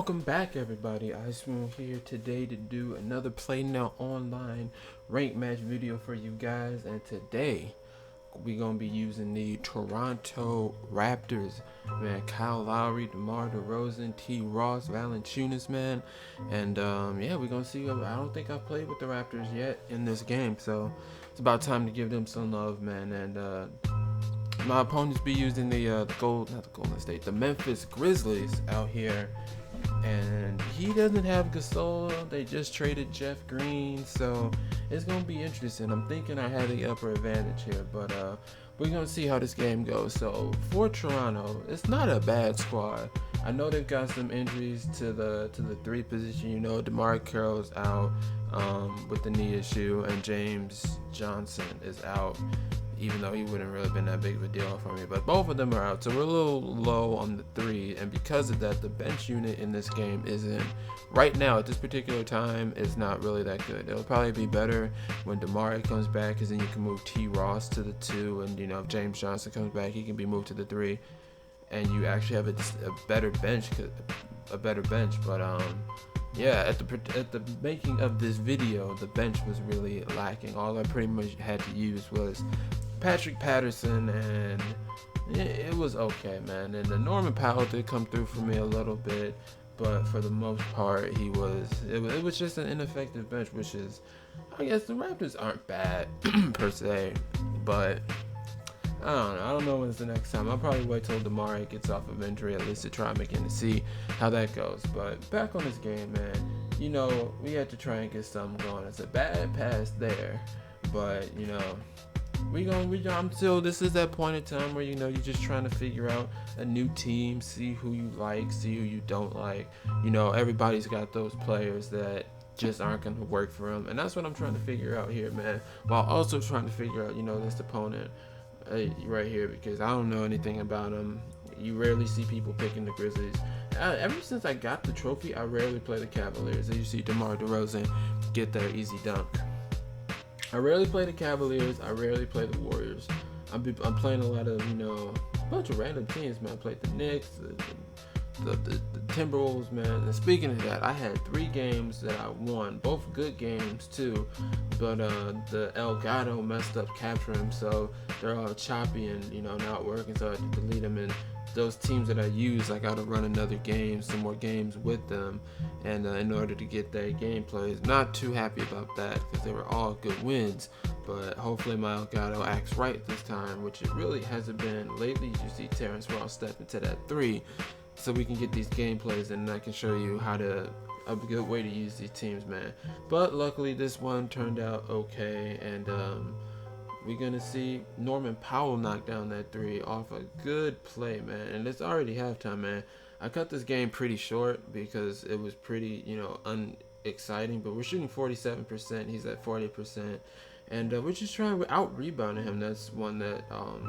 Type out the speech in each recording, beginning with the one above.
Welcome back, everybody. iSwune here today to do another PNO online rank match video for you guys. And today we're gonna be using the Toronto Raptors, man. Kyle Lowry, DeMar DeRozan, T. Ross, Valanciunas, man. And yeah, we're gonna see. I don't think I've played with the Raptors yet in this game, so it's about time to give them some love, man. And my opponents be using the Memphis Grizzlies out here, and he doesn't have Gasol. They just traded Jeff Green, so it's gonna be interesting. I'm thinking I have the upper advantage here, but we're gonna see how this game goes. So for Toronto, it's not a bad squad. I know they've got some injuries to the three position. You know, DeMar Carroll's out with the knee issue, and James Johnson is out, even though he wouldn't really been that big of a deal for me. But both of them are out, so we're a little low on the three, and because of that, the bench unit in this game isn't, right now at this particular time, is not really that good. It'll probably be better when DeMar comes back, because then you can move T. Ross to the 2, and you know, if James Johnson comes back, he can be moved to the 3, and you actually have a better bench. But yeah, at the making of this video, the bench was really lacking. All I pretty much had to use was Patrick Patterson, and it was okay, man. And the Norman Powell did come through for me a little bit, but for the most part, it was just an ineffective bench, which is, I guess the Raptors aren't bad per se, but I don't know. I don't know when's the next time. I'll probably wait till DeMar gets off of injury, at least to try again to see how that goes. But back on this game, man, you know, we had to try and get something going. It's a bad pass there, but you know, I'm still, this is that point in time where, you know, you're just trying to figure out a new team, see who you like, see who you don't like. You know, everybody's got those players that just aren't going to work for them, and that's what I'm trying to figure out here, man, while also trying to figure out, you know, this opponent right here, because I don't know anything about them. You rarely see people picking the Grizzlies. Ever since I got the trophy, I rarely play the Cavaliers. As you see DeMar DeRozan get that easy dunk. I rarely play the Cavaliers. I rarely play the Warriors. I'm playing a lot of, you know, a bunch of random teams, man. I played the Knicks, the Timberwolves, man. And speaking of that, I had 3 games that I won, both good games too, but the Elgato messed up capturing, so they're all choppy and, you know, not working, so I had to delete them. And those teams that I use, I gotta run another game, some more games with them, and in order to get their gameplays. Not too happy about that, because they were all good wins, but hopefully my Elgato acts right this time, which it really hasn't been lately. You see Terrence Ross step into that 3, so we can get these gameplays, and I can show you a good way to use these teams, man. But luckily this one turned out okay, and we're gonna see Norman Powell knock down that 3 off a good play, man. And it's already halftime, man. I cut this game pretty short because it was pretty, you know, unexciting, but we're shooting 47%, he's at 40%, and we're just trying to out rebounding him. That's one that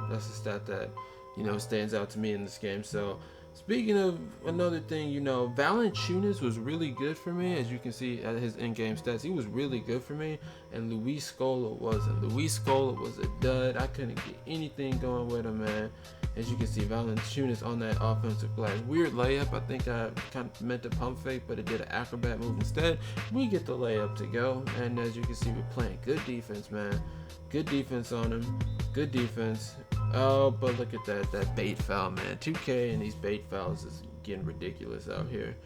that's a stat that, you know, stands out to me in this game. So speaking of another thing, you know, Valanciunas was really good for me. As you can see at his in-game stats, he was really good for me, and Luis Scola wasn't. Luis Scola was a dud. I couldn't get anything going with him, man. As you can see, Valanciunas on that offensive glass. Weird layup. I think I kind of meant to pump fake, but it did an acrobat move instead. We get the layup to go, and as you can see, we're playing good defense, man. Good defense on him. Good defense. Oh, but look at that bait foul, man. 2K and these bait fouls is getting ridiculous out here.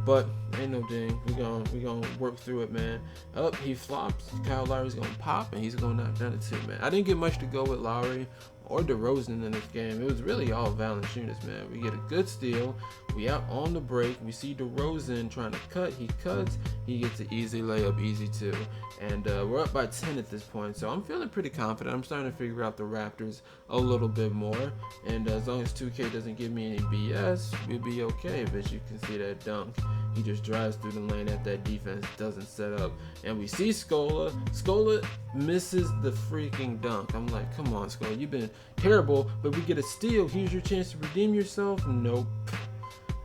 But ain't no ding. We gonna work through it, man. Up, he flops. Kyle Lowry's gonna pop, and he's gonna knock down the 2, man. I didn't get much to go with Lowry or DeRozan in this game. It was really all Valanciunas, man. We get a good steal. We out on the break. We see DeRozan trying to cut. He cuts. He gets an easy layup, easy 2. And we're up by 10 at this point, so I'm feeling pretty confident. I'm starting to figure out the Raptors a little bit more, and as long as 2K doesn't give me any BS, we'll be okay. But you can see that dunk. He just drives through the lane at that defense, doesn't set up, and we see Scola. Scola misses the freaking dunk. I'm like, come on, Scola, you've been terrible, but we get a steal. Here's your chance to redeem yourself. Nope.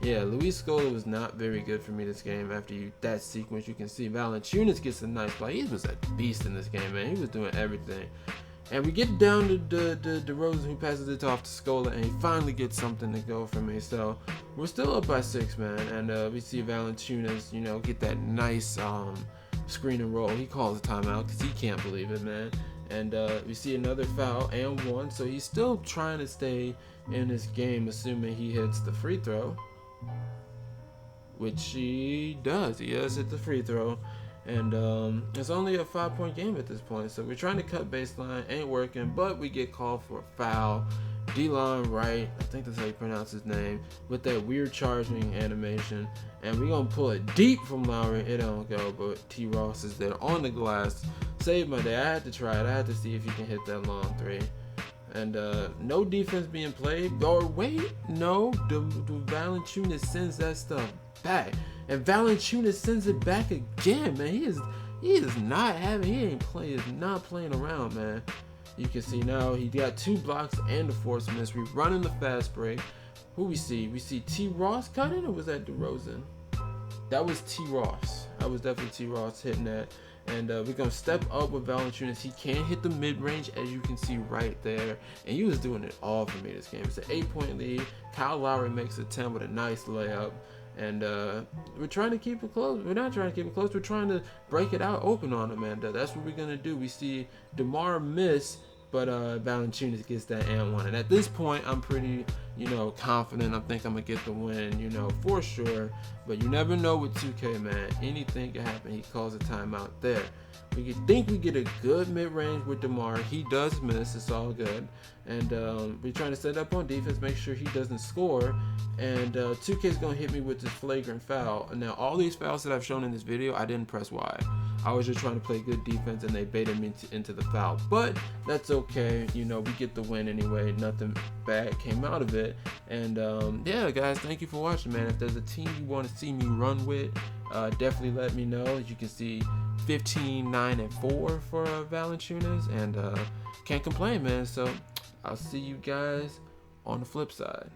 Yeah, Luis Scola was not very good for me this game. After that sequence, you can see Valanciunas gets a nice play. He was a beast in this game, man. He was doing everything. And we get down to DeRozan, who passes it off to Scola, and he finally gets something to go for me. So we're still up by 6, man. And we see Valanciunas, get that nice screen and roll. He calls a timeout because he can't believe it, man. And we see another foul and 1. So he's still trying to stay in this game, assuming he hits the free throw, which he does. He does hit the free throw. And it's only a 5-point game at this point. So we're trying to cut baseline. Ain't working, but we get called for a foul. D-Line Wright, I think that's how you pronounce his name, with that weird charging animation. And we're going to pull it deep from Lowry. It don't go, but T. Ross is there on the glass. Saved my day. I had to try it. I had to see if he can hit that long 3. And no defense being played. Or wait, no. Valanciunas sends that stuff back. And Valanciunas sends it back again, man. He is not playing around, man. You can see now he got 2 blocks and a force miss. We running the fast break. Who we see? We see T. Ross cutting, or was that DeRozan? That was T. Ross. That was definitely T. Ross hitting that. And we're going to step up with Valanciunas. He can hit the mid-range, as you can see right there. And he was doing it all for me this game. It's an 8-point lead. Kyle Lowry makes a 10 with a nice layup. And we're trying to keep it close. We're not trying to keep it close. We're trying to break it out open on him. And that's what we're going to do. We see DeMar miss, but Valanciunas gets that and 1. And at this point, I'm pretty, confident. I think I'm going to get the win, for sure. But you never know with 2K, man. Anything can happen. He calls a timeout there. We think we get a good mid-range with DeMar. He does miss. It's all good. And we're trying to set up on defense, make sure he doesn't score. And 2K's going to hit me with this flagrant foul. Now, all these fouls that I've shown in this video, I didn't press Y. I was just trying to play good defense, and they baited me into the foul. But that's okay. We get the win anyway. Nothing bad came out of it. And yeah, guys, thank you for watching, man. If there's a team you want to see me run with, definitely let me know. As you can see, 15, 9, and 4 for Valanciunas, and can't complain, man. So I'll see you guys on the flip side.